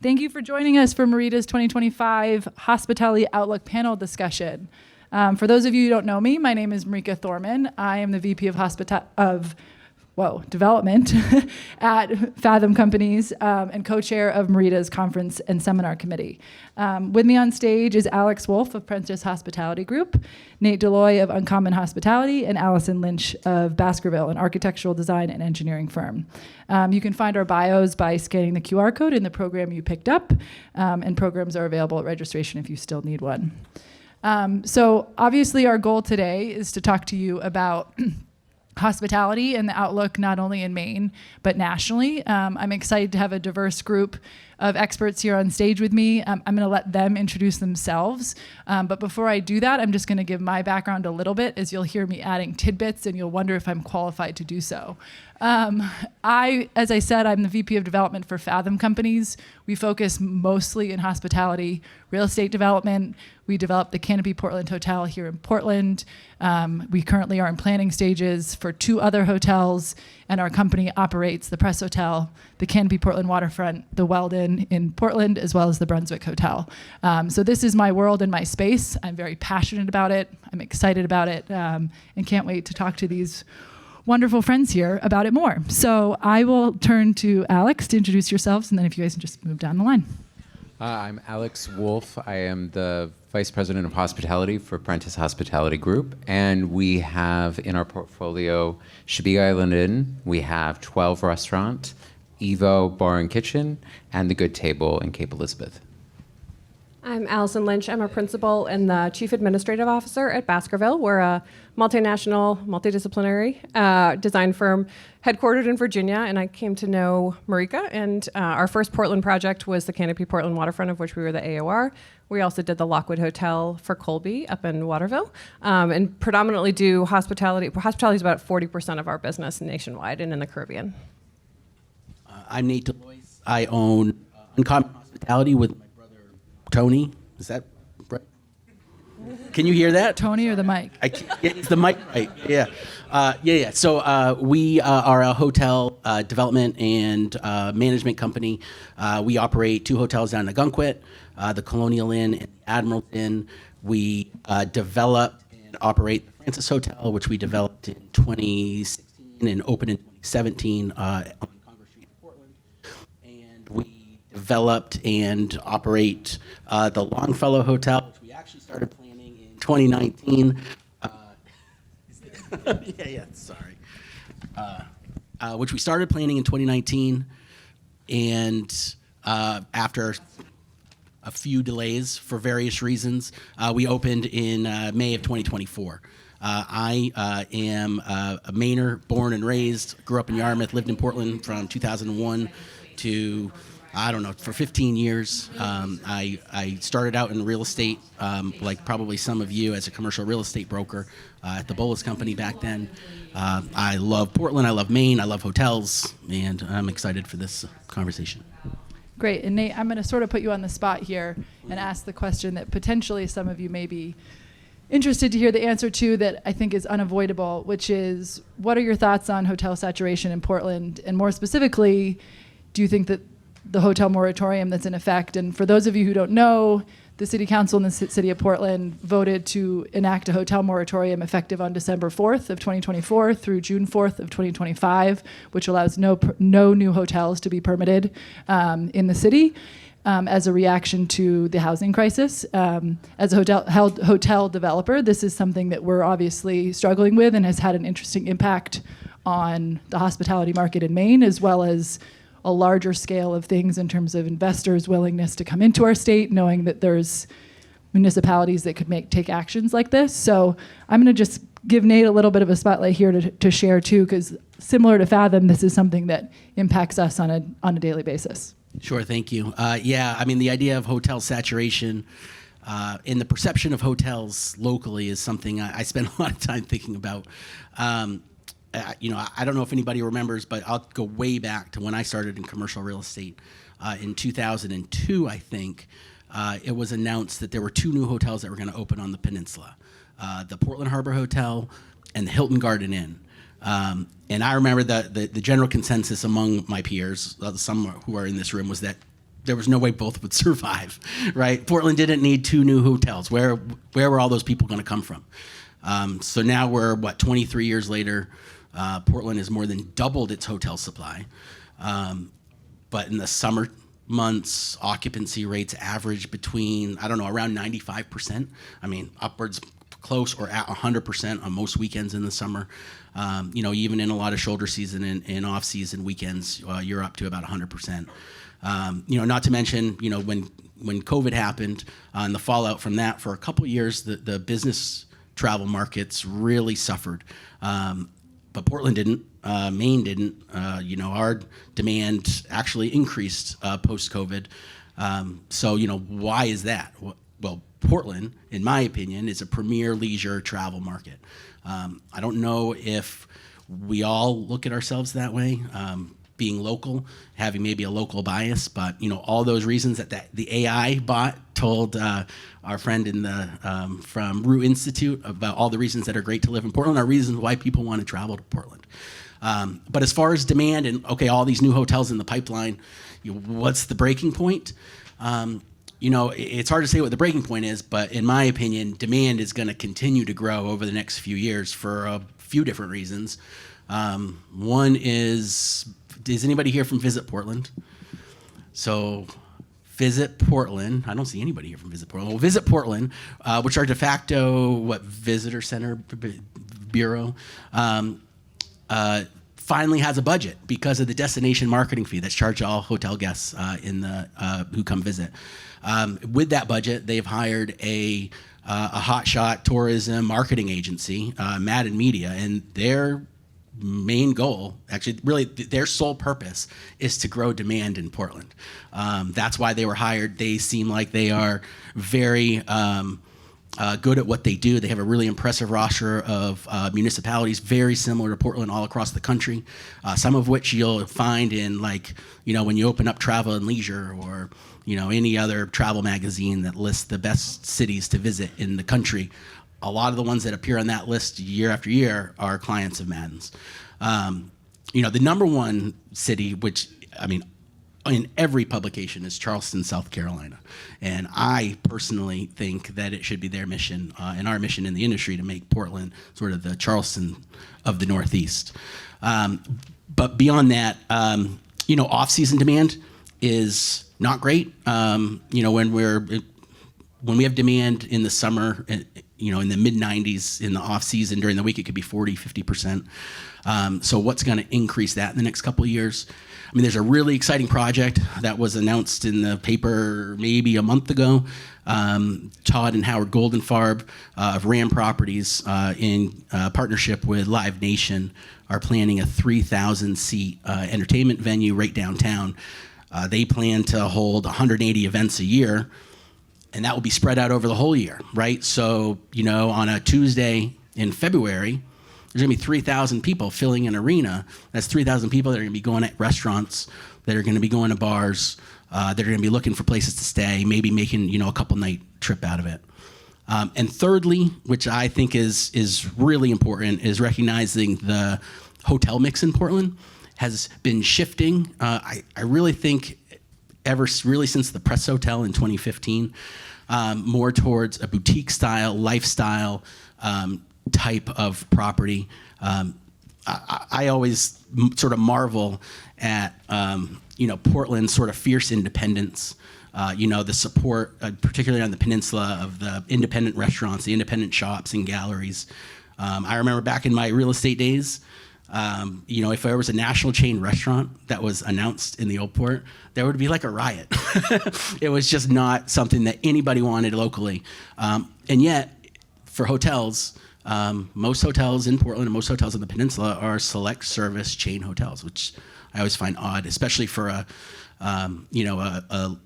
Thank you for joining us for MEREDA's 2025 Hospitality Outlook panel discussion. For those of you who don't know me, my name is Marika Thorman. I am the VP of Development at Fathom Companies and co-chair of MEREDA's Conference and Seminar Committee. With me on stage is Alex Wolf of Prentice Hospitality Group, Nate Deloy of Uncommon Hospitality, and Allison Lynch of Baskerville, an architectural design and engineering firm. You can find our bios by scanning the QR code in the program you picked up, and programs are available at registration if you still need one. So obviously our goal today is to talk to you about hospitality and the outlook not only in Maine, but nationally. I'm excited to have a diverse group of experts here on stage with me. I'm going to let them introduce themselves. But before I do that, I'm just going to give my background a little bit, as you'll hear me adding tidbits and you'll wonder if I'm qualified to do so. As I said, I'm the VP of Development for Fathom Companies. We focus mostly in hospitality, real estate development. We developed the Canopy Portland Hotel here in Portland. We currently are in planning stages for 2 other hotels, and our company operates the Press Hotel, the Canopy Portland Waterfront, the Weldon in Portland, as well as the Brunswick Hotel. So this is my world and my space. I'm very passionate about it. I'm excited about it, and can't wait to talk to these wonderful friends here about it more. So I will turn to Alex to introduce yourselves, and then if you guys can just move down the line. I'm Alex Wolf. I am the Vice President of Hospitality for Prentice Hospitality Group, and we have in our portfolio Shabby Island Inn, we have 12 Restaurant, Evo Bar and Kitchen, and The Good Table in Cape Elizabeth. I'm Allison Lynch. I'm a principal and the Chief Administrative Officer at Baskerville. We're a multinational, multidisciplinary design firm headquartered in Virginia, and I came to know Marika, and our first Portland project was the Canopy Portland Waterfront, of which we were the AOR. We also did the Lockwood Hotel for Colby up in Waterville, and predominantly do hospitality. Hospitality is about 40% of our business nationwide and in the Caribbean. I'm Nate Deloy. I own Uncommon Hospitality with my brother Tony. Is that right? Can you hear that? Tony or the mic? It's the mic, right? Yeah. Yeah. So we are a hotel development and management company. We operate 2 hotels down in Nagunquit, the Colonial Inn and the Admiral Inn. We develop and operate the Francis Hotel, which we developed in 2016 and opened in 2017 on Congress Street in Portland. And we developed and operate the Longfellow Hotel, which we actually started planning in 2019. Sorry. Which we started planning in 2019, and after a few delays for various reasons, we opened in May of 2024. I am a Mainer, born and raised, grew up in Yarmouth, lived in Portland from 2001 to, I don't know, for 15 years. I started out in real estate, like probably some of you, as a commercial real estate broker at the Bolus Company back then. I love Portland, I love Maine, I love hotels, and I'm excited for this conversation. Great. And Nate, I'm going to sort of put you on the spot here and ask the question that potentially some of you may be interested to hear the answer to, that I think is unavoidable, which is, what are your thoughts on hotel saturation in Portland? And more specifically, do you think that the hotel moratorium that's in effect, and for those of you who don't know, the City Council in the City of Portland voted to enact a hotel moratorium effective on December 4th of 2024 through June 4th of 2025, which allows no new hotels to be permitted in the city as a reaction to the housing crisis. As a hotel developer, this is something that we're obviously struggling with and has had an interesting impact on the hospitality market in Maine, as well as a larger scale of things in terms of investors' willingness to come into our state, knowing that there's municipalities that could take actions like this. So I'm going to just give Nate a little bit of a spotlight here to share too, because similar to Fathom, this is something that impacts us on a daily basis. Sure, thank you. Yeah, I mean, the idea of hotel saturation and the perception of hotels locally is something I spend a lot of time thinking about. I don't know if anybody remembers, but I'll go way back to when I started in commercial real estate. In 2002, I think, it was announced that there were 2 new hotels that were going to open on the peninsula, the Portland Harbor Hotel and the Hilton Garden Inn. And I remember the general consensus among my peers, some who are in this room, was that there was no way both would survive, right? Portland didn't need 2 new hotels. Where were all those people going to come from? So now we're, 23 years later, Portland has more than doubled its hotel supply. But in the summer months, occupancy rates average between, around 95%. I mean, upwards close or at 100% on most weekends in the summer. Even in a lot of shoulder season and off-season weekends, you're up to about 100%. Not to mention, when COVID happened and the fallout from that, for a couple of years, the business travel markets really suffered. But Portland didn't, Maine didn't. Our demand actually increased post-COVID. So, why is that? Well, Portland, in my opinion, is a premier leisure travel market. I don't know if we all look at ourselves that way, being local, having maybe a local bias, but all those reasons that the AI bot told our friend from Root Institute about all the reasons that are great to live in Portland are reasons why people want to travel to Portland. But as far as demand and all these new hotels in the pipeline, what's the breaking point? It's hard to say what the breaking point is, but in my opinion, demand is going to continue to grow over the next few years for a few different reasons. One is anybody here from Visit Portland? So Visit Portland, I don't see anybody here from Visit Portland. Well, Visit Portland, which are de facto, visitor center bureau, finally has a budget because of the destination marketing fee that's charged to all hotel guests who come visit. With that budget, they've hired a hotshot tourism marketing agency, Madden Media, and their main goal, actually, really, their sole purpose is to grow demand in Portland. That's why they were hired. They seem like they are very good at what they do. They have a really impressive roster of municipalities, very similar to Portland all across the country, some of which you'll find in, when you open up Travel and Leisure or, any other travel magazine that lists the best cities to visit in the country. A lot of the ones that appear on that list year after year are clients of Madden's. The number one city, which, in every publication, is Charleston, South Carolina. And I personally think that it should be their mission and our mission in the industry to make Portland sort of the of the Northeast. But beyond that, off-season demand is not great. When we have demand in the summer, in the mid-90s, in the off-season, during the week, it could be 40, 50%. So what's going to increase that in the next couple of years? There's a really exciting project that was announced in the paper maybe a month ago. Todd and Howard Goldenfarb of Ram Properties, in partnership with Live Nation, are planning a 3,000-seat entertainment venue right downtown. They plan to hold 180 events a year, and that will be spread out over the whole year, right? So, on a Tuesday in February, there's going to be 3,000 people filling an arena. That's 3,000 people that are going to be going at restaurants, that are going to be going to bars, that are going to be looking for places to stay, maybe making, a couple-night trip out of it. And thirdly, which I think is really important, is recognizing the hotel mix in Portland has been shifting. I really think really since the Press Hotel in 2015, more towards a boutique-style, lifestyle type of property. I always sort of marvel at, Portland's sort of fierce independence, the support, particularly on the peninsula, of the independent restaurants, the independent shops and galleries. I remember back in my real estate days, if there was a national chain restaurant that was announced in the Old Port, there would be like a riot. It was just not something that anybody wanted locally. And yet, for hotels, most hotels in Portland and most hotels on the peninsula are select service chain hotels, which I always find odd, especially for a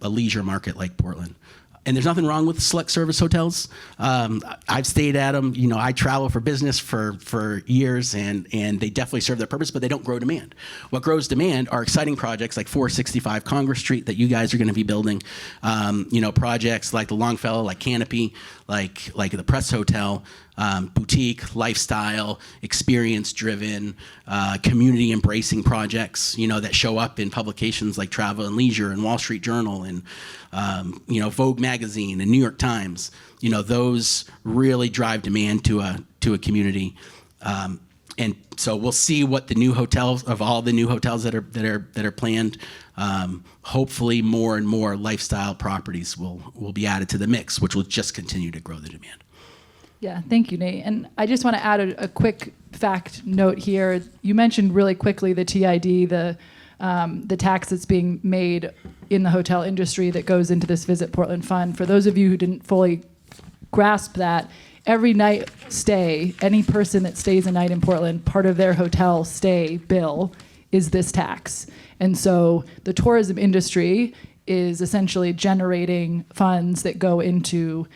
leisure market like Portland. And there's nothing wrong with select service hotels. I've stayed at them. I travel for business for years, and they definitely serve their purpose, but they don't grow demand. What grows demand are exciting projects like 465 Congress Street that you guys are going to be building. Projects like the Longfellow, like Canopy, like the Press Hotel. boutique, lifestyle, experience-driven, community-embracing projects, that show up in publications like Travel and Leisure and Wall Street Journal and, Vogue magazine and New York Times. Those really drive demand to a community. And so we'll see what the new hotels, of all the new hotels that are planned. Hopefully, more and more lifestyle properties will be added to the mix, which will just continue to grow the demand. Yeah, thank you, Nate. And I just want to add a quick fact note here. You mentioned really quickly the TID, the tax that's being made in the hotel industry that goes into this Visit Portland Fund. For those of you who didn't fully grasp that, every night stay, any person that stays a night in Portland, part of their hotel stay bill is this tax. And so the tourism industry is essentially generating funds that go into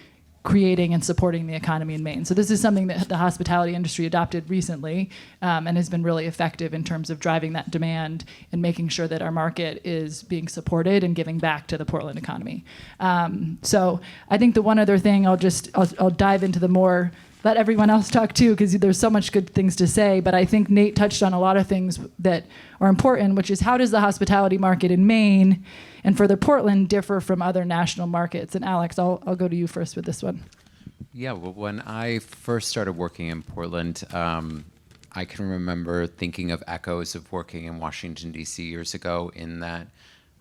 creating and supporting the economy in Maine. So this is something that the hospitality industry adopted recently and has been really effective in terms of driving that demand and making sure that our market is being supported and giving back to the Portland economy. So I think the one other thing I'll dive into the more, let everyone else talk too, because there's so much good things to say, but I think Nate touched on a lot of things that are important, which is how does the hospitality market in Maine and further Portland differ from other national markets? And Alex, I'll go to you first with this one. Yeah, well, when I first started working in Portland, I can remember thinking of echoes of working in Washington, D.C. years ago, in that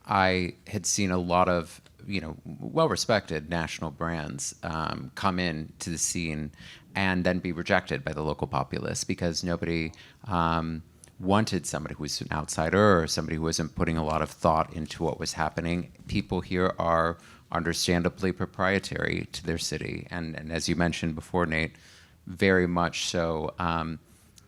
I had seen a lot of, well-respected national brands come in to the scene and then be rejected by the local populace because nobody wanted somebody who was an outsider or somebody who wasn't putting a lot of thought into what was happening. People here are understandably proprietary to their city. And as you mentioned before, Nate, very much so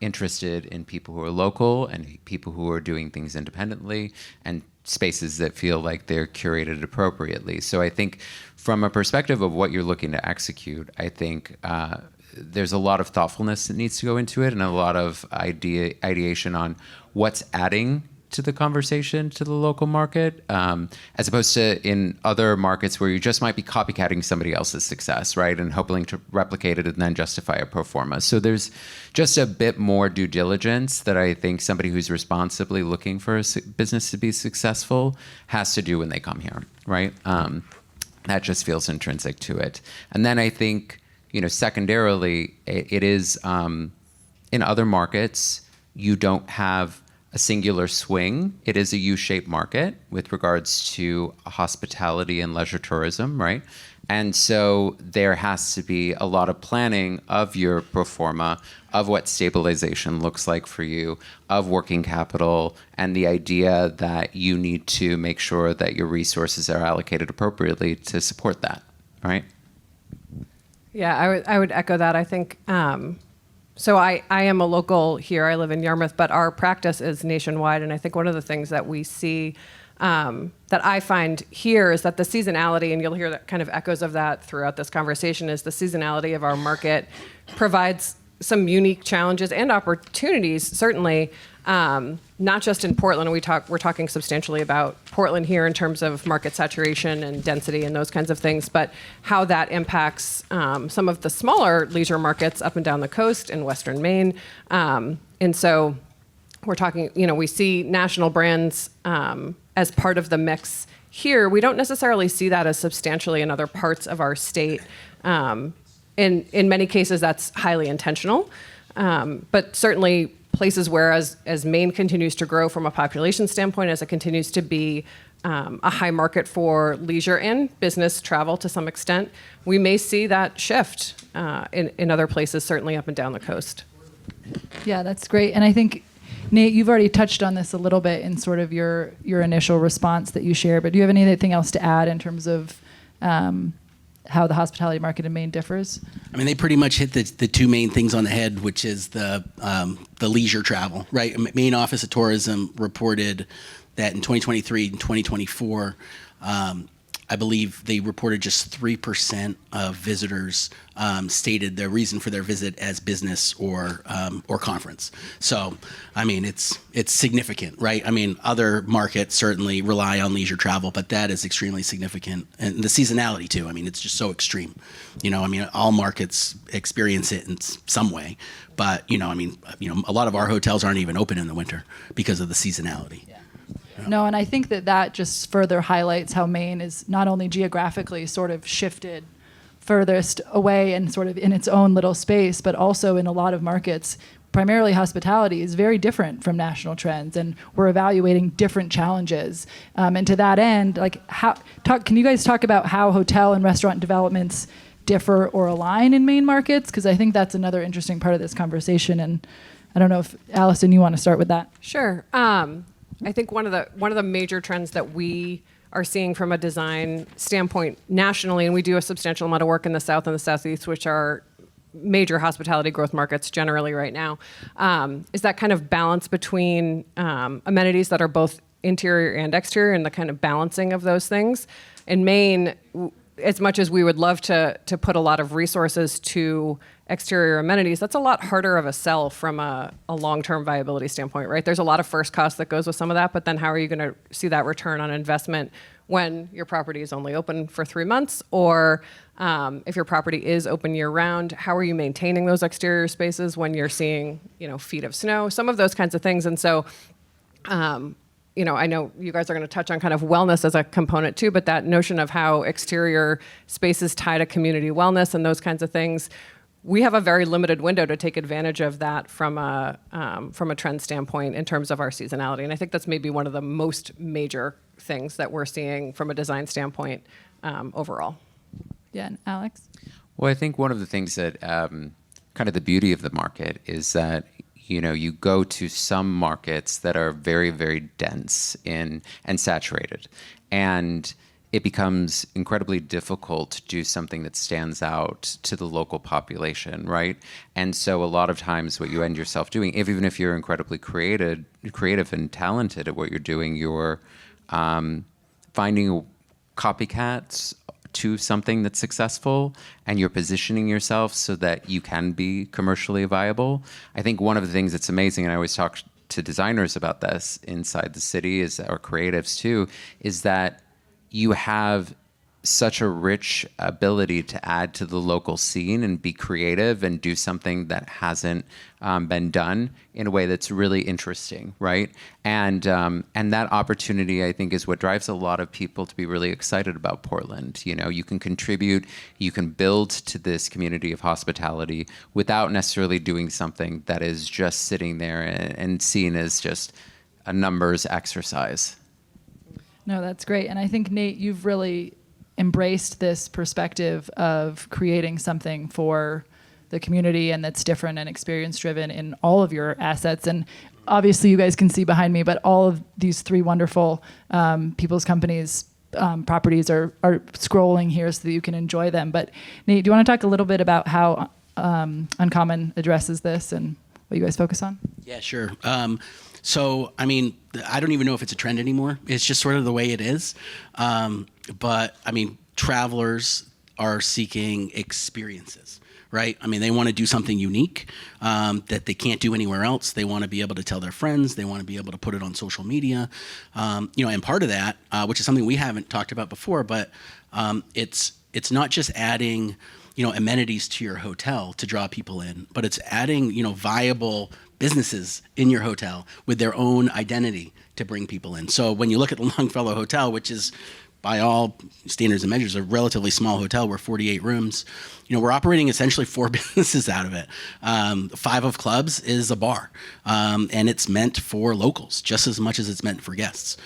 interested in people who are local and people who are doing things independently and spaces that feel like they're curated appropriately. So I think from a perspective of what you're looking to execute, I think there's a lot of thoughtfulness that needs to go into it and a lot of ideation on what's adding to the conversation to the local market, as opposed to in other markets where you just might be copycatting somebody else's success, right, and hoping to replicate it and then justify a pro forma. So there's just a bit more due diligence that I think somebody who's responsibly looking for a business to be successful has to do when they come here, right? That just feels intrinsic to it. And then I think, secondarily, it is in other markets, you don't have a singular swing. It is a U-shaped market with regards to hospitality and leisure tourism, right? And so there has to be a lot of planning of your pro forma, of what stabilization looks like for you, of working capital, and the idea that you need to make sure that your resources are allocated appropriately to support that, right? Yeah, I would echo that. I think, so I am a local here. I live in Yarmouth, but our practice is nationwide. And I think one of the things that we see that I find here is that the seasonality, and you'll hear that kind of echoes of that throughout this conversation, is the seasonality of our market provides some unique challenges and opportunities, certainly, not just in Portland. We're talking substantially about Portland here in terms of market saturation and density and those kinds of things, but how that impacts some of the smaller leisure markets up and down the coast in Western Maine. And so we're talking, we see national brands as part of the mix here. We don't necessarily see that as substantially in other parts of our state. In many cases, that's highly intentional, but certainly places where as Maine continues to grow from a population standpoint, as it continues to be a high market for leisure and business travel to some extent, we may see that shift in other places, certainly up and down the coast. Yeah, that's great. And I think, Nate, you've already touched on this a little bit in sort of your initial response that you share, but do you have anything else to add in terms of how the hospitality market in Maine differs? I mean, they pretty much hit the two main things on the head, which is the leisure travel, right? Maine Office of Tourism reported that in 2023 and 2024, I believe they reported just 3% of visitors stated their reason for their visit as business or conference. So, I mean, it's significant, right? I mean, other markets certainly rely on leisure travel, but that is extremely significant. And the seasonality too. I mean, it's just so extreme. I mean, all markets experience it in some way, but I mean, a lot of our hotels aren't even open in the winter because of the seasonality. Yeah. No, and I think that just further highlights how Maine is not only geographically sort of shifted furthest away and sort of in its own little space, but also in a lot of markets, primarily hospitality is very different from national trends, and we're evaluating different challenges. And to that end, can you guys talk about how hotel and restaurant developments differ or align in Maine markets? Because I think that's another interesting part of this conversation. And I don't know if Allison, you want to start with that. Sure. I think one of the major trends that we are seeing from a design standpoint nationally, and we do a substantial amount of work in the South and the Southeast, which are major hospitality growth markets generally right now, is that kind of balance between amenities that are both interior and exterior, and the kind of balancing of those things. In Maine, as much as we would love to put a lot of resources to exterior amenities, that's a lot harder of a sell from a long-term viability standpoint, right? There's a lot of first cost that goes with some of that, but then how are you going to see that return on investment when your property is only open for 3 months? Or if your property is open year-round, how are you maintaining those exterior spaces when you're seeing, feet of snow? Some of those kinds of things. And so I know you guys are going to touch on kind of wellness as a component too, but that notion of how exterior spaces tie to community wellness and those kinds of things, we have a very limited window to take advantage of that from a trend standpoint in terms of our seasonality. And I think that's maybe one of the most major things that we're seeing from a design standpoint overall. Yeah, and Alex? Well, I think one of the things that kind of the beauty of the market is that you go to some markets that are very, very dense and saturated, and it becomes incredibly difficult to do something that stands out to the local population, right? And so a lot of times what you end yourself doing, even if you're incredibly creative and talented at what you're doing, you're finding copycats to something that's successful, and you're positioning yourself so that you can be commercially viable. I think one of the things that's amazing, and I always talk to designers about this inside the city, or creatives too, is that you have such a rich ability to add to the local scene and be creative and do something that hasn't been done in a way that's really interesting, right? And that opportunity, I think, is what drives a lot of people to be really excited about Portland. You can contribute, you can build to this community of hospitality without necessarily doing something that is just sitting there and seen as just a numbers exercise. No, that's great. And I think, Nate, you've really embraced this perspective of creating something for the community and that's different and experience driven in all of your assets. And obviously you guys can see behind me, but all of these 3 wonderful people's companies properties are scrolling here so that you can enjoy them. But Nate, do you want to talk a little bit about how Uncommon addresses this and what you guys focus on? Yeah, sure. So, I mean, I don't even know if it's a trend anymore. It's just sort of the way it is. But, I mean, travelers are seeking experiences, right? I mean, they want to do something unique that they can't do anywhere else. They want to be able to tell their friends. They want to be able to put it on social media. And part of that, which is something we haven't talked about before, but it's not just adding, amenities to your hotel to draw people in, but it's adding, viable businesses in your hotel with their own identity to bring people in. So when you look at the Longfellow Hotel, which is by all standards and measures a relatively small hotel, we're 48 rooms, we're operating essentially 4 businesses out of it. 5 of clubs is a bar, and it's meant for locals just as much as it's meant for guests.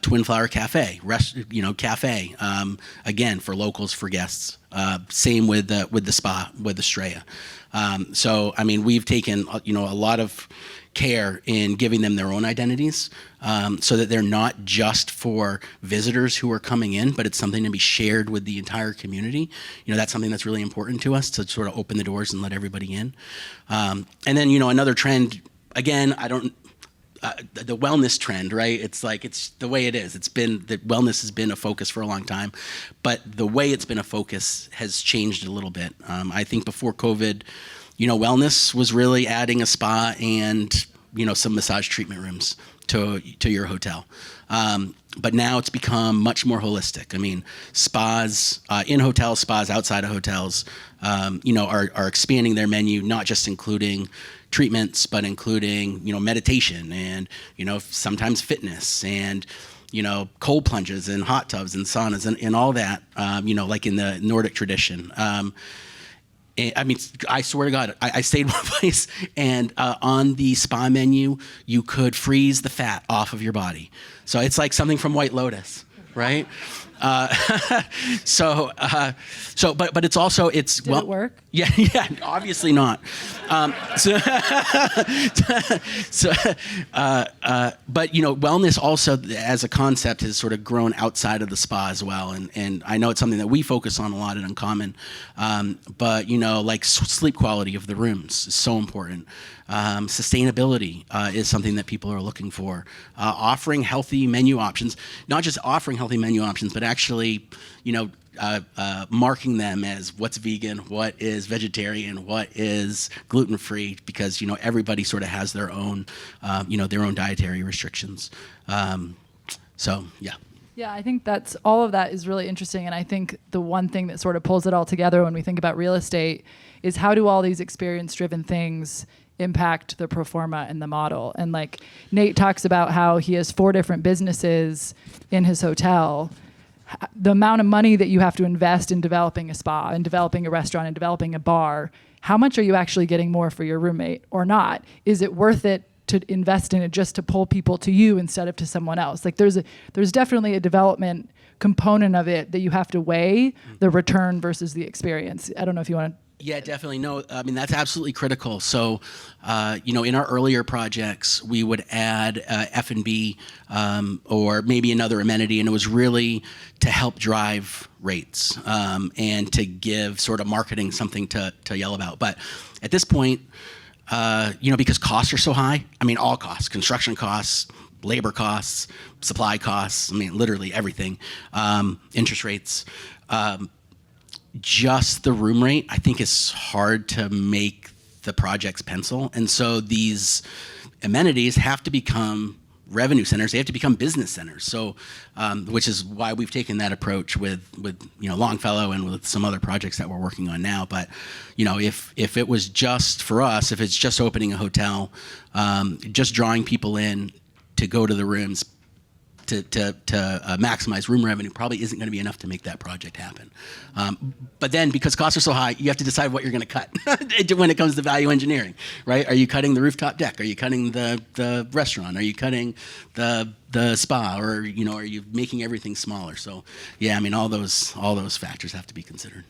Twin Flower Cafe, cafe, again, for locals, for guests. Same with the spa, with Estrella. So, I mean, we've taken, a lot of care in giving them their own identities, so that they're not just for visitors who are coming in, but it's something to be shared with the entire community. That's something that's really important to us, to sort of open the doors and let everybody in. And then, another trend, again, the wellness trend, right? It's like, it's the way it is. It's been that wellness has been a focus for a long time, but the way it's been a focus has changed a little bit. I think before COVID, wellness was really adding a spa and, some massage treatment rooms to your hotel. But now it's become much more holistic. I mean, spas in hotels, spas outside of hotels, are expanding their menu, not just including treatments, but including, meditation and, sometimes fitness and, cold plunges and hot tubs and saunas and all that, like in the Nordic tradition. I mean, I swear to God, I stayed one place, and on the spa menu, you could freeze the fat off of your body. So it's like something from White Lotus, right? But it's also, Did it work? Yeah, obviously not. But wellness also as a concept has sort of grown outside of the spa as well, and I know it's something that we focus on a lot at Uncommon. But like sleep quality of the rooms is so important. Sustainability is something that people are looking for. Offering healthy menu options, not just offering healthy menu options, but actually, marking them as what's vegan, what is vegetarian, what is gluten-free, because everybody sort of has their own, their own dietary restrictions. So yeah. Yeah, I think all of that is really interesting. And I think the one thing that sort of pulls it all together when we think about real estate is how do all these experience-driven things impact the pro forma and the model. And like Nate talks about how he has 4 different businesses in his hotel. The amount of money that you have to invest in developing a spa and developing a restaurant and developing a bar, how much are you actually getting more for your roommate or not? Is it worth it to invest in it just to pull people to you instead of to someone else? Like there's definitely a development component of it that you have to weigh the return versus the experience. I don't know if you want to. Yeah, definitely. No, I mean, that's absolutely critical. So, in our earlier projects, we would add F&B or maybe another amenity, and it was really to help drive rates and to give sort of marketing something to yell about. But at this point, because costs are so high, I mean, all costs, construction costs, labor costs, supply costs, I mean, literally everything, interest rates, just the room rate, I think is hard to make the projects pencil. And so these amenities have to become revenue centers. They have to become business centers. So, which is why we've taken that approach with Longfellow and with some other projects that we're working on now. But, if it was just for us, if it's just opening a hotel, just drawing people in to go to the rooms, to maximize room revenue probably isn't going to be enough to make that project happen. But then because costs are so high, you have to decide what you're going to cut when it comes to value engineering, right? Are you cutting the rooftop deck? Are you cutting the restaurant? Are you cutting the spa? Or, are you making everything smaller? So yeah, I mean, all those factors have to be considered.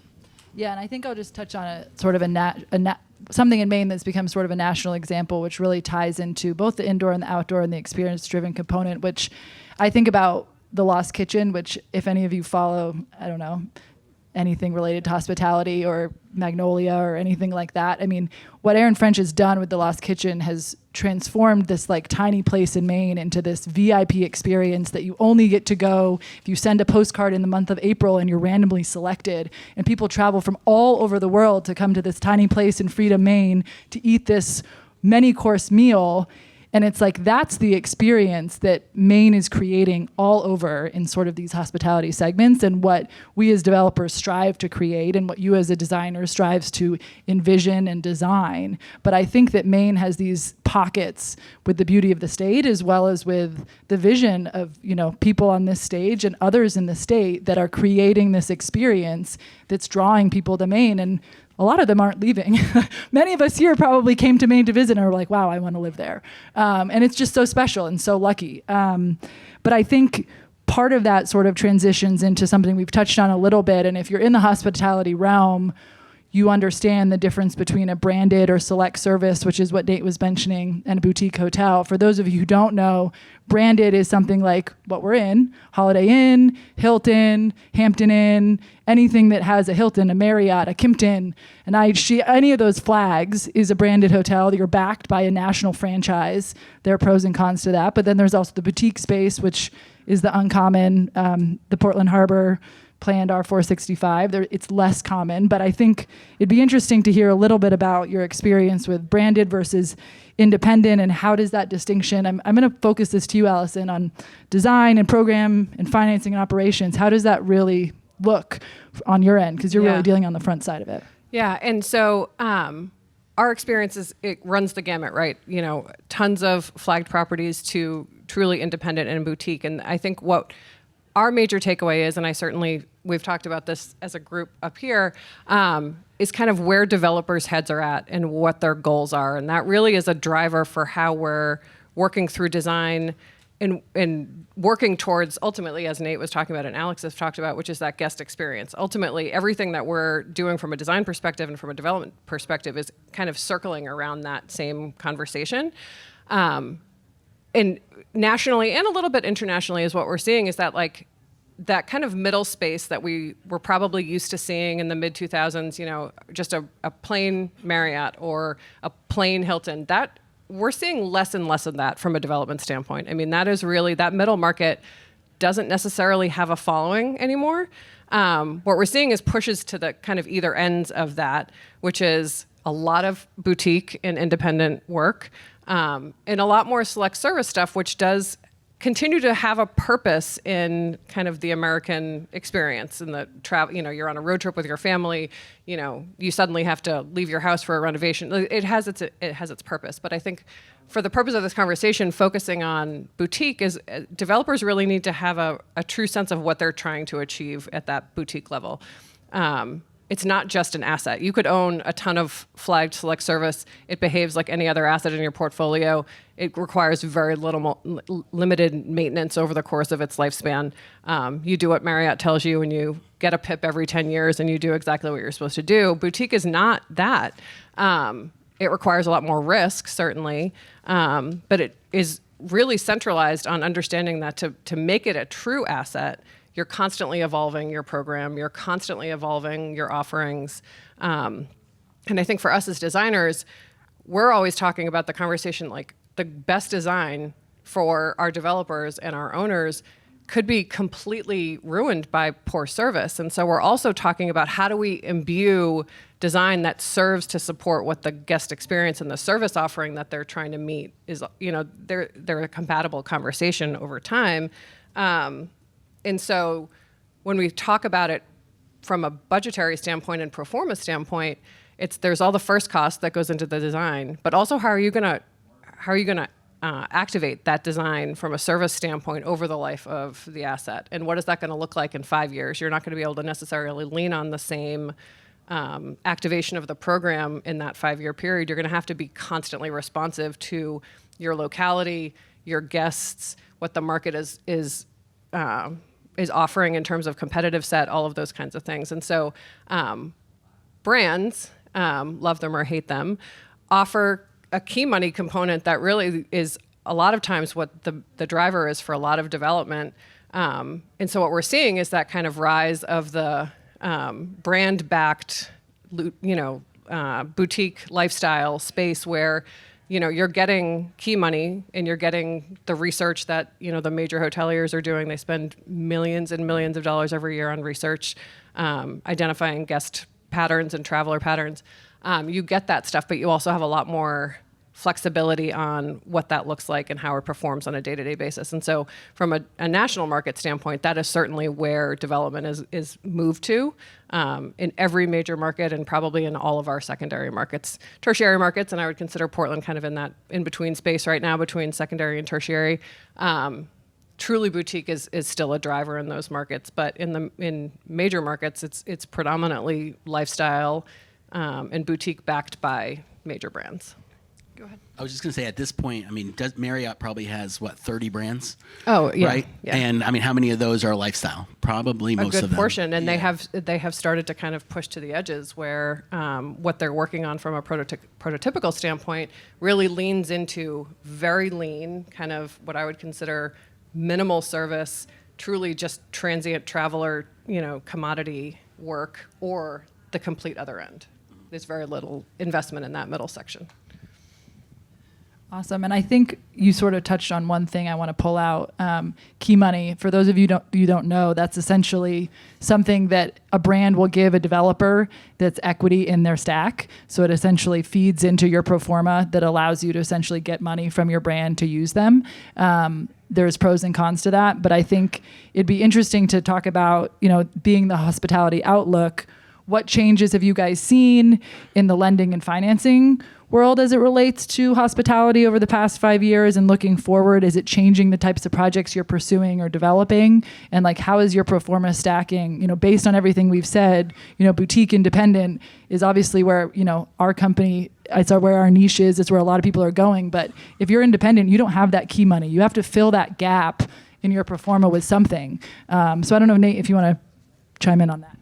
Yeah, and I think I'll just touch on a sort of something in Maine that's become sort of a national example, which really ties into both the indoor and the outdoor and the experience-driven component, which I think about the Lost Kitchen, which if any of you follow, I don't know, anything related to hospitality or Magnolia or anything like that. I mean, what Aaron French has done with the Lost Kitchen has transformed this like tiny place in Maine into this VIP experience that you only get to go if you send a postcard in the month of April and you're randomly selected. And people travel from all over the world to come to this tiny place in Freedom, Maine to eat this many course meal. And it's like, that's the experience that Maine is creating all over in sort of these hospitality segments, and what we as developers strive to create and what you as a designer strives to envision and design. But I think that Maine has these pockets with the beauty of the state as well as with the vision of, people on this stage and others in the state that are creating this experience that's drawing people to Maine. And a lot of them aren't leaving. Many of us here probably came to Maine to visit and are like, wow, I want to live there. And it's just so special and so lucky. But I think part of that sort of transitions into something we've touched on a little bit. And if you're in the hospitality realm, you understand the difference between a branded or select service, which is what Nate was mentioning, and a boutique hotel. For those of you who don't know, branded is something like what we're in, Holiday Inn, Hilton, Hampton Inn, anything that has a Hilton, a Marriott, a Kimpton, any of those flags is a branded hotel that you're backed by a national franchise. There are pros and cons to that. But then there's also the boutique space, which is the uncommon, the Portland Harbor planned R465. It's less common, but I think it'd be interesting to hear a little bit about your experience with branded versus independent, and how does that distinction, I'm going to focus this to you, Allison, on design and program and financing and operations. How does that really look on your end? Because you're really dealing on the front side of it. Yeah, and so our experience is it runs the gamut, right? You know, tons of flagged properties to truly independent and boutique. And I think what our major takeaway is, and we've talked about this as a group up here, is kind of where developers' heads are at and what their goals are. And that really is a driver for how we're working through design and working towards, ultimately, as Nate was talking about and Alex has talked about, which is that guest experience. Ultimately, everything that we're doing from a design perspective and from a development perspective is kind of circling around that same conversation. And nationally and a little bit internationally is what we're seeing is that that kind of middle space that we were probably used to seeing in the mid 2000s, you know, just a plain Marriott or a plain Hilton, that we're seeing less and less of that from a development standpoint. I mean, that is really, that middle market doesn't necessarily have a following anymore. What we're seeing is pushes to the kind of either ends of that, which is a lot of boutique and independent work. And a lot more select service stuff, which does continue to have a purpose in kind of the American experience and the travel. You know, you're on a road trip with your family. You know, you suddenly have to leave your house for a renovation. It has its purpose. But I think for the purpose of this conversation, focusing on boutique is developers really need to have a true sense of what they're trying to achieve at that boutique level. It's not just an asset. You could own a ton of flagged select service. It behaves like any other asset in your portfolio. It requires very limited maintenance over the course of its lifespan. You do what Marriott tells you and you get a PIP every 10 years and you do exactly what you're supposed to do. Boutique is not that. It requires a lot more risk, certainly, but it is really centralized on understanding that to make it a true asset, you're constantly evolving your program. You're constantly evolving your offerings. And I think for us as designers, we're always talking about the conversation, like the best design for our developers and our owners could be completely ruined by poor service. And so we're also talking about how do we imbue design that serves to support what the guest experience and the service offering that they're trying to meet is, you know, they're a compatible conversation over time. And so when we talk about it from a budgetary standpoint and pro forma standpoint, there's all the first cost that goes into the design, but also how are you going to activate that design from a service standpoint over the life of the asset? And what is that going to look like in 5 years? You're not going to be able to necessarily lean on the same activation of the program in that 5-year period. You're going to have to be constantly responsive to your locality, your guests, what the market is offering in terms of competitive set, all of those kinds of things. And so brands, love them or hate them, offer a key money component that really is a lot of times what the driver is for a lot of development. And so what we're seeing is that kind of rise of the brand-backed, boutique lifestyle space where, you know, you're getting key money and you're getting the research that, you know, the major hoteliers are doing. They spend millions and millions of dollars every year on research, identifying guest patterns and traveler patterns. You get that stuff, but you also have a lot more flexibility on what that looks like and how it performs on a day-to-day basis. And so from a national market standpoint, that is certainly where development is moved to in every major market and probably in all of our secondary markets, tertiary markets, and I would consider Portland kind of in that in-between space right now between secondary and tertiary. Truly boutique is still a driver in those markets, but in major markets, it's predominantly lifestyle and boutique backed by major brands. Go ahead. I was just going to say, at this point, I mean, Marriott probably has, what, 30 brands? Oh, yeah. Right? Yeah. And, I mean, how many of those are lifestyle? Probably most A of good them. portion, and Yeah. they have started to kind of push to the edges where what they're working on from a prototypical standpoint really leans into very lean, kind of what I would consider minimal service, truly just transient traveler, commodity work, or the complete other end. There's very little investment in that middle section. Awesome. And I think you sort of touched on one thing I want to pull out. Key money, for those of you don't know, that's essentially something that a brand will give a developer that's equity in their stack. So it essentially feeds into your pro forma that allows you to essentially get money from your brand to use them. There's pros and cons to that, but I think it'd be interesting to talk about, being the hospitality outlook, what changes have you guys seen in the lending and financing world as it relates to hospitality over the past 5 years, and looking forward, is it changing the types of projects you're pursuing or developing? And like, how is your pro forma stacking, based on everything we've said, boutique independent is obviously where, our company, it's where our niche is, it's where a lot of people are going. But if you're independent, you don't have that key money. You have to fill that gap in your pro forma with something. So I don't know, Nate, if you want to chime in on that.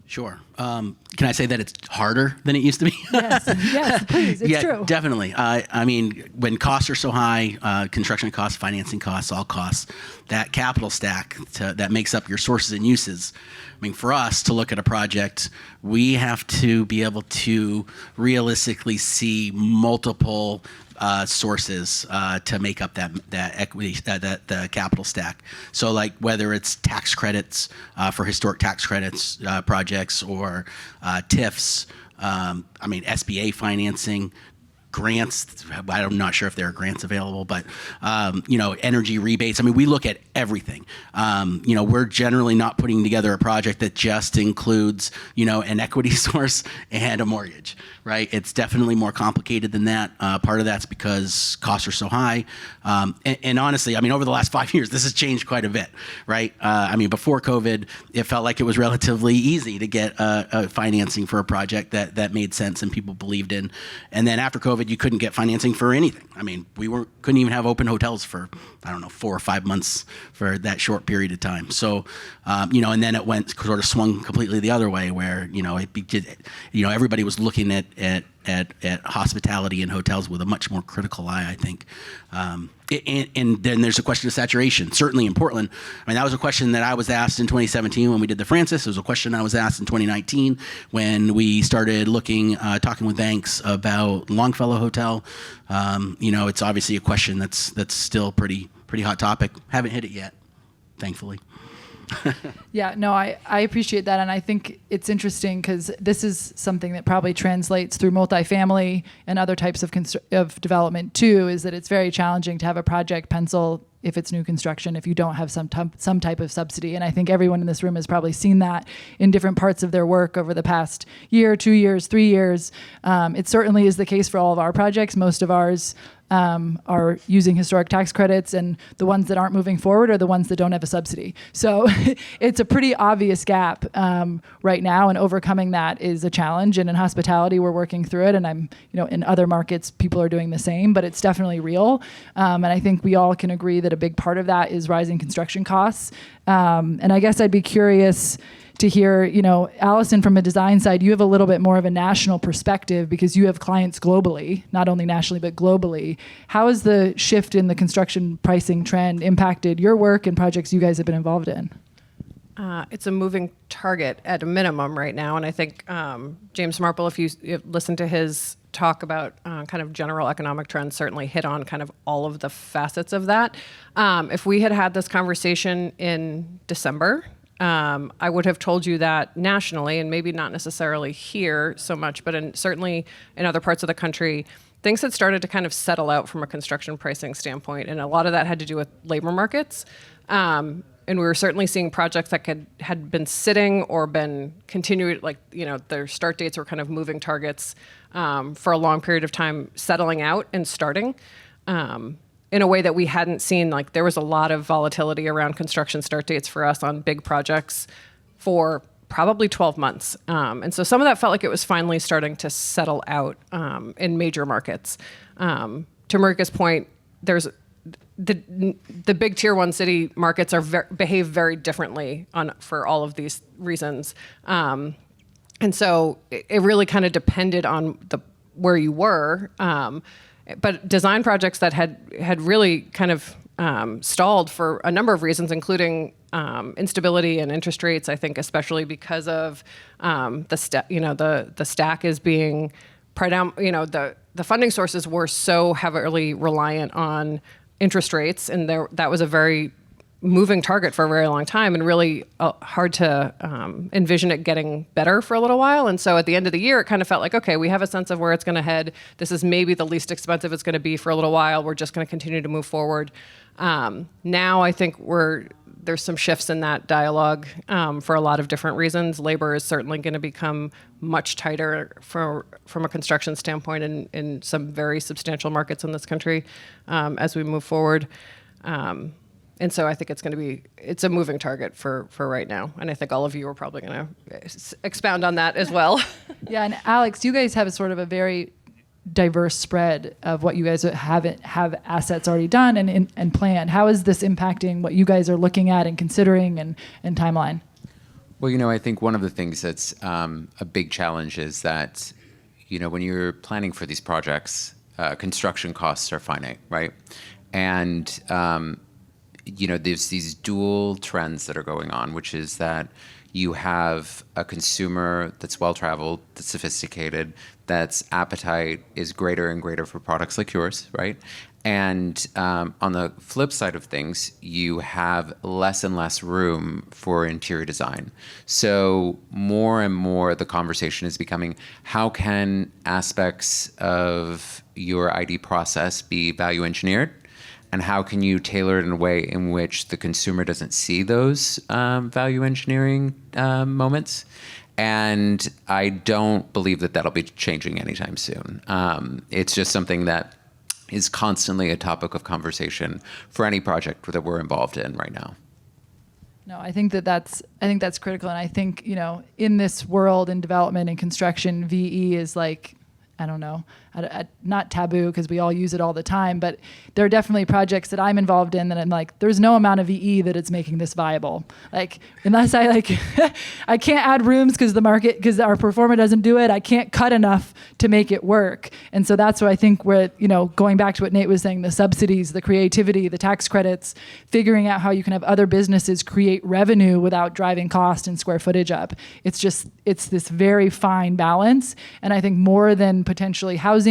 Sure. Can I say that it's harder than it used to be? Yes, please. It's true. Definitely. I mean, when costs are so high, construction costs, financing costs, all costs, that capital stack that makes up your sources and uses. I mean, for us to look at a project, we have to be able to realistically see multiple sources to make up that equity, the capital stack. So, like whether it's tax credits for historic tax credits projects, or TIFs, SBA financing, grants. I'm not sure if there are grants available, but energy rebates. I mean, we look at everything. We're generally not putting together a project that just includes an equity source and a mortgage, right? It's definitely more complicated than that. Part of that's because costs are so high, and honestly, I mean, over the last 5 years, this has changed quite a bit, right? Before COVID, it felt like it was relatively easy to get financing for a project that made sense and people believed in, and then after COVID, you couldn't get financing for anything. I mean, couldn't even have open hotels for, 4 or 5 months for that short period of time. So, and then it sort of swung completely the other way, where everybody was looking at hospitality and hotels with a much more critical eye, I think. And then there's a question of saturation, certainly in Portland. I mean, that was a question that I was asked in 2017 when we did the Francis. It was a question I was asked in 2019 when we started talking with banks about Longfellow Hotel. It's obviously a question that's still pretty hot topic. Haven't hit it yet, thankfully. Yeah, no, I appreciate that. And I think it's interesting because this is something that probably translates through multifamily and other types of development too, is that it's very challenging to have a project pencil if it's new construction, if you don't have some type of subsidy. And I think everyone in this room has probably seen that in different parts of their work over the past year, 2 years, 3 years. It certainly is the case for all of our projects. Most of ours are using historic tax credits, and the ones that aren't moving forward are the ones that don't have a subsidy. So it's a pretty obvious gap right now, and overcoming that is a challenge. And in hospitality, we're working through it, and in other markets, people are doing the same, but it's definitely real. And I think we all can agree that a big part of that is rising construction costs. And I guess I'd be curious to hear, Allison, from a design side, you have a little bit more of a national perspective because you have clients globally, not only nationally, but globally. How has the shift in the construction pricing trend impacted your work and projects you guys have been involved in? It's a moving target at a minimum right now. And I think James Marple, if you listen to his talk about kind of general economic trends, certainly hit on kind of all of the facets of that. If we had had this conversation in December, I would have told you that nationally, and maybe not necessarily here so much, but certainly in other parts of the country, things had started to kind of settle out from a construction pricing standpoint. And a lot of that had to do with labor markets. And we were certainly seeing projects that had been sitting or been continued, their start dates were kind of moving targets for a long period of time, settling out and starting. In a way that we hadn't seen. There was a lot of volatility around construction start dates for us on big projects for probably 12 months. And so some of that felt like it was finally starting to settle out in major markets. To Marika's point, there's the big tier one city markets behave very differently for all of these reasons. And so it really kind of depended on where you were. But design projects that had really kind of stalled for a number of reasons, including instability and interest rates. I think especially because of the stack is being the funding sources were so heavily reliant on interest rates, and that was a very moving target for a very long time, and really hard to envision it getting better for a little while. And so at the end of the year, it kind of felt like, okay, we have a sense of where it's going to head. This is maybe the least expensive it's going to be for a little while. We're just going to continue to move forward. Now I think there's some shifts in that dialogue for a lot of different reasons. Labor is certainly going to become much tighter from a construction standpoint in some very substantial markets in this country as we move forward. And so I think it's a moving target for right now. And I think all of you are probably going to expound on that as well. Yeah, and Alex, you guys have a sort of a very diverse spread of what you guys have assets already done and planned. How is this impacting what you guys are looking at and considering and timeline? Well, I think one of the things that's a big challenge is that, when you're planning for these projects, construction costs are finite, right? And there's these dual trends that are going on, which is that you have a consumer that's well-traveled, that's sophisticated, that's appetite is greater and greater for products like yours, right? And on the flip side of things, you have less and less room for interior design. So more and more the conversation is becoming, how can aspects of your ID process be value engineered? And how can you tailor it in a way in which the consumer doesn't see those value engineering moments? And I don't believe that that'll be changing anytime soon. It's just something that is constantly a topic of conversation for any project that we're involved in right now. No, I think that's critical. And I think, in this world in development and construction, VE is like, I don't know, not taboo because we all use it all the time, but there are definitely projects that I'm involved in that I'm like, there's no amount of VE that it's making this viable. Like, unless I I can't add rooms because our performer doesn't do it. I can't cut enough to make it work. And so that's what I think going back to what Nate was saying, the subsidies, the creativity, the tax credits, figuring out how you can have other businesses create revenue without driving cost and square footage up. It's this very fine balance. And I think more than potentially housing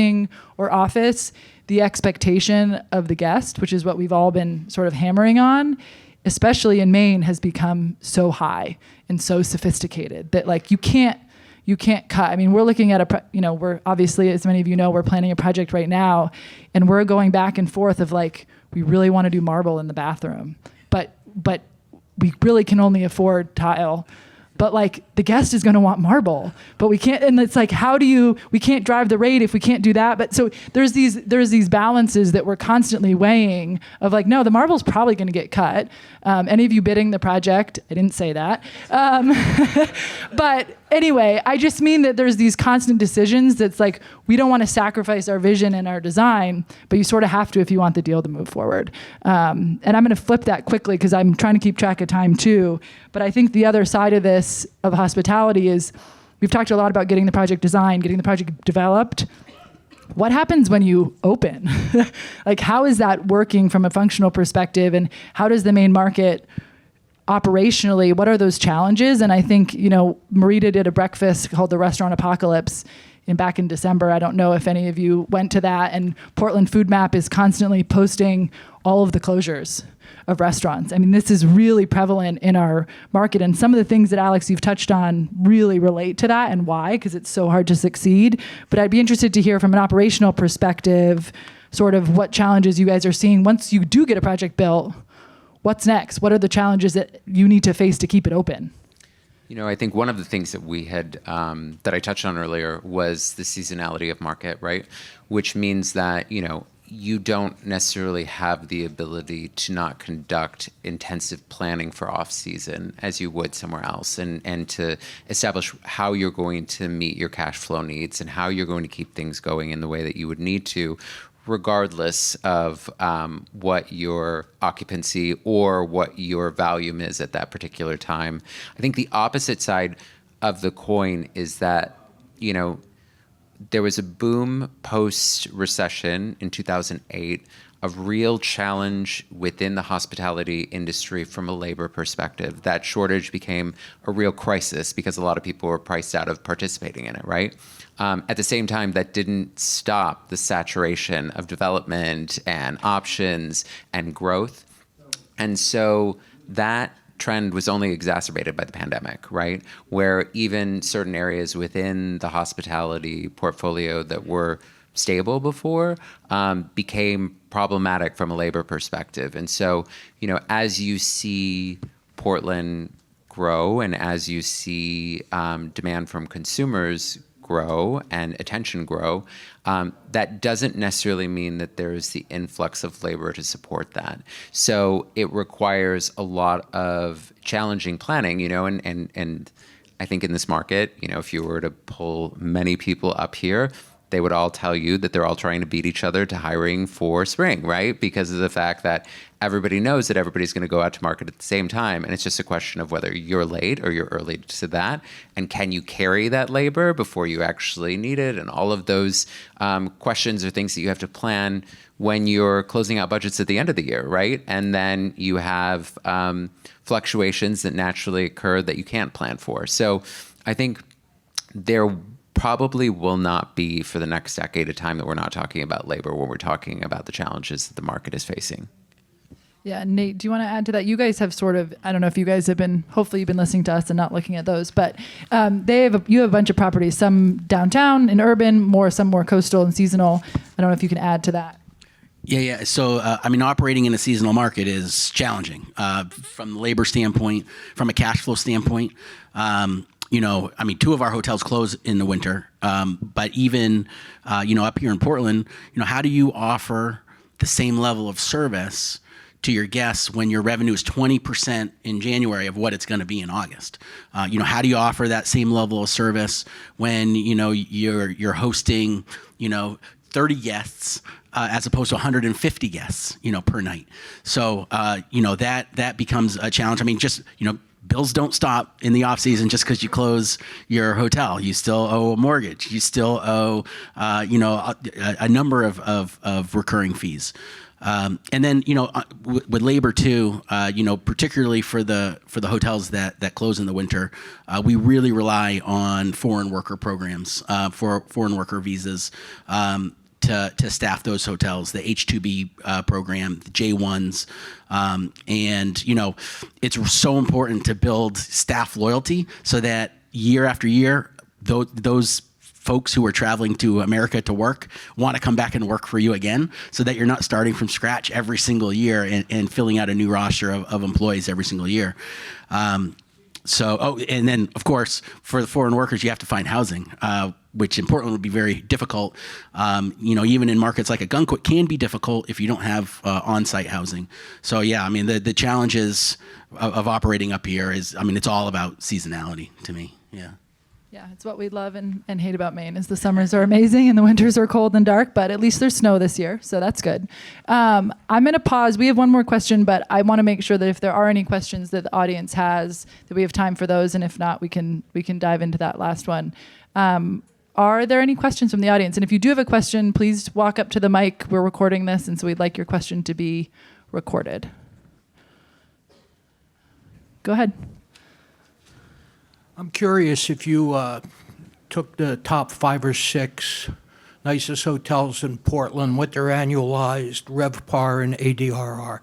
or office, the expectation of the guest, which is what we've all been sort of hammering on, especially in Maine, has become so high and so sophisticated that you can't cut. I mean, we're looking at we're obviously, as many of you know, we're planning a project right now, and we're going back and forth of we really want to do marble in the bathroom, but we really can only afford tile. But the guest is going to want marble, but we can't. And it's we can't drive the rate if we can't do that. But so there's these balances that we're constantly weighing of no, the marble's probably going to get cut. Any of you bidding the project? I didn't say that. But anyway, I just mean that there's these constant decisions that's we don't want to sacrifice our vision and our design, but you sort of have to if you want the deal to move forward. And I'm going to flip that quickly because I'm trying to keep track of time too. But I think the other side of this, of hospitality, is we've talked a lot about getting the project designed, getting the project developed. What happens when you open? How is that working from a functional perspective, and how does the Maine market operationally, what are those challenges? And I think, MEREDA did a breakfast called the Restaurant Apocalypse back in December. I don't know if any of you went to that, and Portland Food Map is constantly posting all of the closures of restaurants. I mean, this is really prevalent in our market, and some of the things that, Alex, you've touched on really relate to that and why, because it's so hard to succeed. But I'd be interested to hear from an operational perspective, sort of what challenges you guys are seeing once you do get a project built. What's next? What are the challenges that you need to face to keep it open? I think one of the things that we had, that I touched on earlier, was the seasonality of market, right? Which means that, you don't necessarily have the ability to not conduct intensive planning for off-season as you would somewhere else, and to establish how you're going to meet your cash flow needs and how you're going to keep things going in the way that you would need to, regardless of what your occupancy or what your volume is at that particular time. I think the opposite side of the coin is that, there was a boom post-recession in 2008 of real challenge within the hospitality industry from a labor perspective. That shortage became a real crisis because a lot of people were priced out of participating in it, right? At the same time, that didn't stop the saturation of development and options and growth. And so that trend was only exacerbated by the pandemic, right? Where even certain areas within the hospitality portfolio that were stable before became problematic from a labor perspective. And so, as you see Portland grow and as you see demand from consumers grow and attention grow, that doesn't necessarily mean that there's the influx of labor to support that. So it requires a lot of challenging planning, and I think in this market, if you were to pull many people up here, they would all tell you that they're all trying to beat each other to hiring for spring, right? Because of the fact that everybody knows that everybody's going to go out to market at the same time. And it's just a question of whether you're late or you're early to that. And can you carry that labor before you actually need it? And all of those questions are things that you have to plan when you're closing out budgets at the end of the year, right? And then you have fluctuations that naturally occur that you can't plan for. So I think there probably will not be for the next decade a time that we're not talking about labor when we're talking about the challenges that the market is facing. Yeah, Nate, do you want to add to that? You guys have sort of, I don't know if you guys have been, hopefully you've been listening to us and not looking at those, but you have a bunch of properties, some downtown and urban, some more coastal and seasonal. I don't know if you can add to that. Yeah. So, operating in a seasonal market is challenging from the labor standpoint, from a cash flow standpoint. Two of our hotels close in the winter, but even, up here in Portland, how do you offer the same level of service to your guests when your revenue is 20% in January of what it's going to be in August? How do you offer that same level of service when, you're hosting, 30 guests as opposed to 150 guests, per night? So, that becomes a challenge. Bills don't stop in the off season just because you close your hotel. You still owe a mortgage. You still owe, a number of recurring fees. And then, with labor too, particularly for the hotels that close in the winter, we really rely on foreign worker programs, for foreign worker visas, to staff those hotels, the H-2B program, the J-1s. And, it's so important to build staff loyalty so that year after year, those folks who are traveling to America to work want to come back and work for you again, so that you're not starting from scratch every single year and filling out a new roster of employees every single year. And then, of course, for the foreign workers, you have to find housing, which in Portland would be very difficult. Even in markets like Agunquit can be difficult if you don't have on-site housing. So, yeah, the challenges of operating up here is, it's all about seasonality to me. Yeah. Yeah, it's what we love and hate about Maine is the summers are amazing and the winters are cold and dark, but at least there's snow this year, so that's good. I'm going to pause. We have one more question, but I want to make sure that if there are any questions that the audience has, that we have time for those, and if not, we can dive into that last one. Are there any questions from the audience? And if you do have a question, please walk up to the mic. We're recording this, and so we'd like your question to be recorded. Go ahead. I'm curious if you took the top 5 or 6 nicest hotels in Portland, what their annualized RevPAR and ADR are.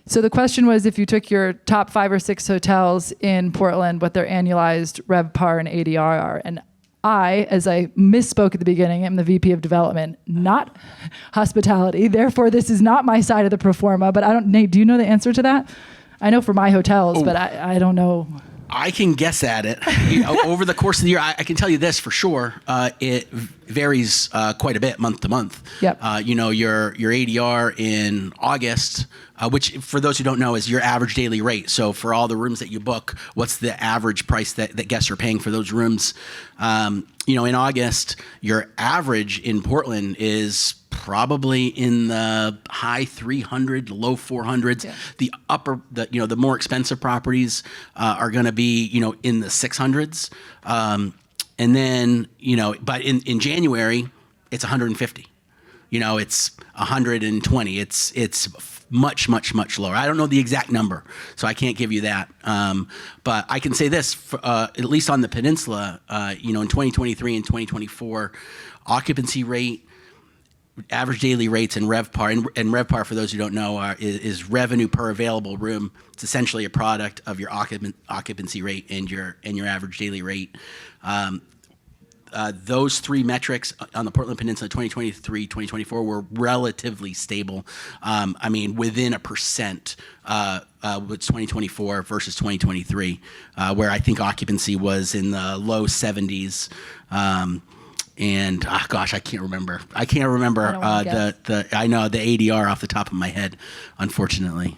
So the question was if you took your top 5 or 6 hotels in Portland, what their annualized RevPAR and ADR are. And I, as I misspoke at the beginning, am the VP of Development, not hospitality. Therefore, this is not my side of the pro forma. But Nate, do you know the answer to that? I know for my hotels, but I don't know. I can guess at it. Over the course of the year, I can tell you this for sure. It varies quite a bit month to month. Yep. Your ADR in August, which for those who don't know is your average daily rate. So for all the rooms that you book, what's the average price that guests are paying for those rooms? In August, your average in Portland is probably in the high 300, low 400s. Yeah. The more expensive properties are going to be, in the 600s. And then, but in January, it's 150. It's 120. It's much, much, much lower. I don't know the exact number, so I can't give you that. But I can say this, at least on the peninsula, in 2023 and 2024, occupancy rate, average daily rates, and RevPAR. And RevPAR, for those who don't know, is revenue per available room. It's essentially a product of your occupancy rate and your average daily rate. Those three metrics on the Portland Peninsula 2023, 2024 were relatively stable. Within 1% with 2024 versus 2023, where I think occupancy was in the low 70s. And I can't remember. I know the ADR off the top of my head, unfortunately.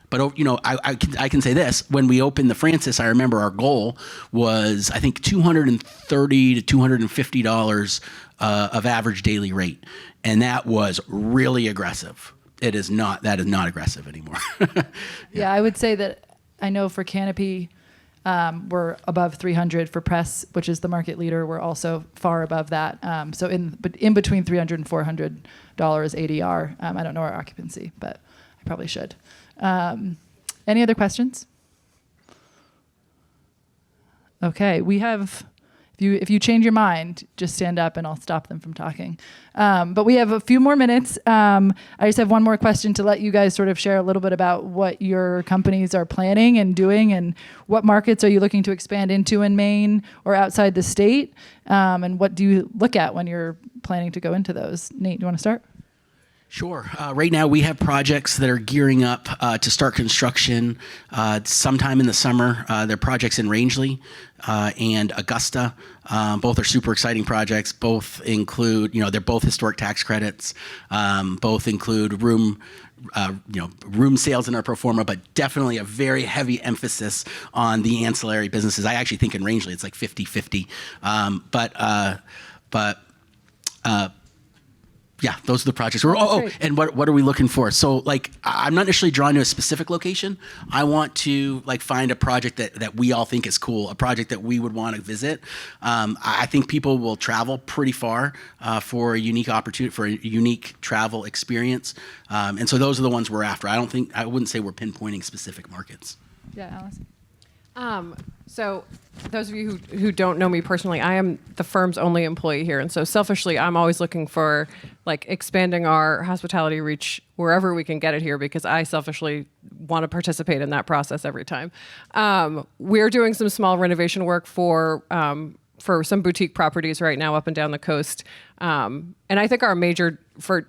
But I can say this: when we opened the Francis, I remember our goal was, I think, $230 to $250 of average daily rate, and that was really aggressive. That is not aggressive anymore. Yeah, I would say that I know for Canopy, we're above 300. For Press, which is the market leader, we're also far above that. So in between $300 and $400 ADR. I don't know our occupancy, but I probably should. Any other questions? Okay, we have. If you change your mind, just stand up and I'll stop them from talking. But we have a few more minutes. I just have one more question to let you guys sort of share a little bit about what your companies are planning and doing, and what markets are you looking to expand into in Maine or outside the state, and what do you look at when you're planning to go into those? Nate, do you want to start? Sure. Right now we have projects that are gearing up to start construction sometime in the summer. They're projects in Rangeley and Augusta. Both are super exciting projects. Both include, they're both historic tax credits. Both include room sales in our pro forma, but definitely a very heavy emphasis on the ancillary businesses. I actually think in Rangeley it's like 50-50. Yeah, those are the projects. And what are we looking for? So, I'm not necessarily drawn to a specific location. I want to find a project that we all think is cool, a project that we would want to visit. I think people will travel pretty far for a unique opportunity, for a unique travel experience. And so those are the ones we're after. I wouldn't say we're pinpointing specific markets. Yeah, Allison. So those of you who don't know me personally, I am the firm's only employee here. And so selfishly, I'm always looking for expanding our hospitality reach wherever we can get it here, because I selfishly want to participate in that process every time. We're doing some small renovation work for some boutique properties right now up and down the coast. And I think our major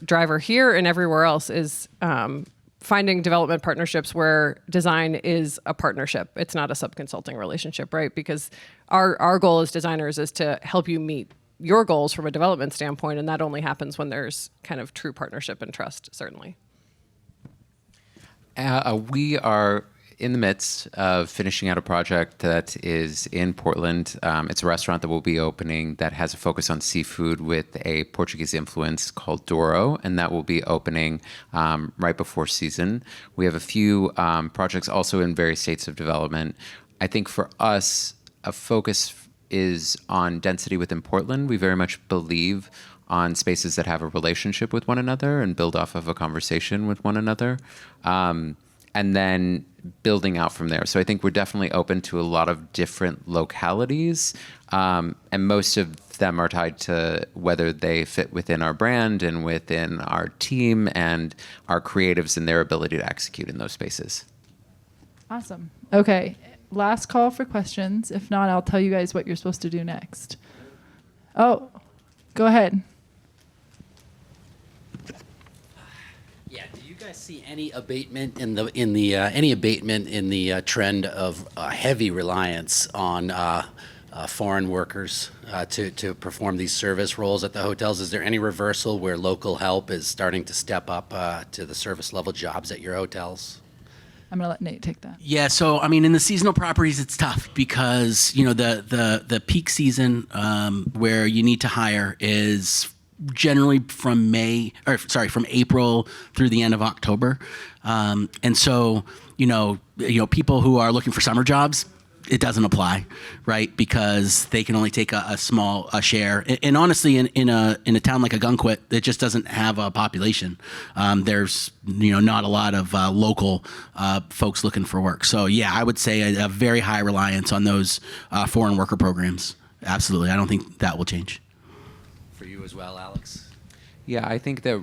driver here and everywhere else is finding development partnerships where design is a partnership. It's not a sub-consulting relationship, right? Because our goal as designers is to help you meet your goals from a development standpoint, and that only happens when there's kind of true partnership and trust, certainly. We are in the midst of finishing out a project that is in Portland. It's a restaurant that will be opening that has a focus on seafood with a Portuguese influence called Douro, and that will be opening right before season. We have a few projects also in various states of development. I think for us, a focus is on density within Portland. We very much believe on spaces that have a relationship with one another and build off of a conversation with one another. And then building out from there. So I think we're definitely open to a lot of different localities, and most of them are tied to whether they fit within our brand and within our team and our creatives and their ability to execute in those spaces. Awesome. Okay, last call for questions. If not, I'll tell you guys what you're supposed to do next. Oh, go ahead. See any abatement in the trend of heavy reliance on foreign workers to perform these service roles at the hotels. Is there any reversal where local help is starting to step up to the service level jobs at your hotels? I'm going to let Nate take that. Yeah, so I mean, in the seasonal properties, it's tough because the peak season where you need to hire is generally from April through the end of October, and so people who are looking for summer jobs, it doesn't apply, right? Because they can only take a small share. And honestly, in a town like Agunquit, that just doesn't have a population. There's not a lot of local folks looking for work. So yeah, I would say a very high reliance on those foreign worker programs. Absolutely, I don't think that will change. For you as well, Alex? Yeah, I think that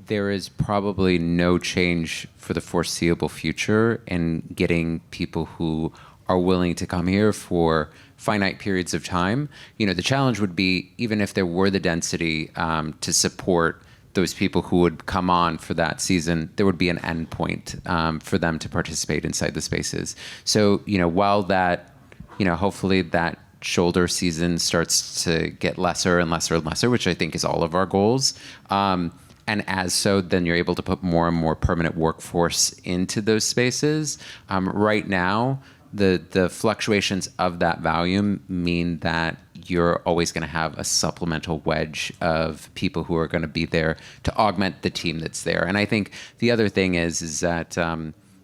there is probably no change for the foreseeable future in getting people who are willing to come here for finite periods of time. The challenge would be, even if there were the density to support those people who would come on for that season, there would be an end point for them to participate inside the spaces. So, while that, hopefully that shoulder season starts to get lesser and lesser and lesser, which I think is all of our goals. And as so, then you're able to put more and more permanent workforce into those spaces. Right now, the fluctuations of that volume mean that you're always going to have a supplemental wedge of people who are going to be there to augment the team that's there. And I think the other thing is that,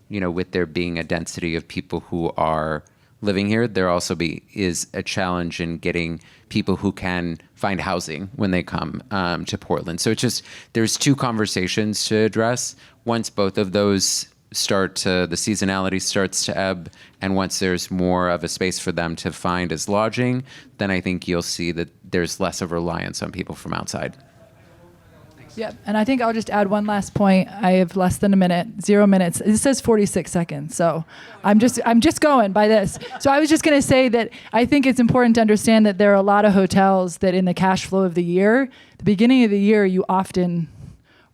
with there being a density of people who are living here, there also is a challenge in getting people who can find housing when they come to Portland. So there's two conversations to address. Once both of those the seasonality starts to ebb, and once there's more of a space for them to find as lodging, then I think you'll see that there's less of reliance on people from outside. Yep, and I think I'll just add one last point. I have less than a minute, 0 minutes. It says 46 seconds, so I'm just going by this. So I was just going to say that I think it's important to understand that there are a lot of hotels that in the cash flow of the year, the beginning of the year, you often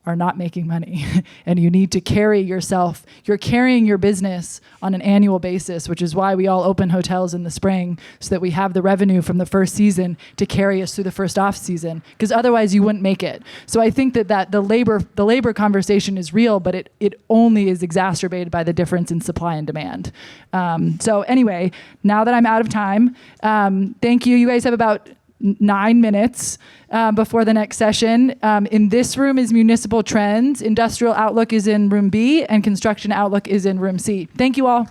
are not making money and you need to carry yourself. You're carrying your business on an annual basis, which is why we all open hotels in the spring so that we have the revenue from the first season to carry us through the first off season, because otherwise you wouldn't make it. So I think that the labor conversation is real, but it only is exacerbated by the difference in supply and demand. So anyway, now that I'm out of time, thank you. You guys have about 9 minutes before the next session. In this room is Municipal Trends. Industrial Outlook is in room B, and Construction Outlook is in room C. Thank you all.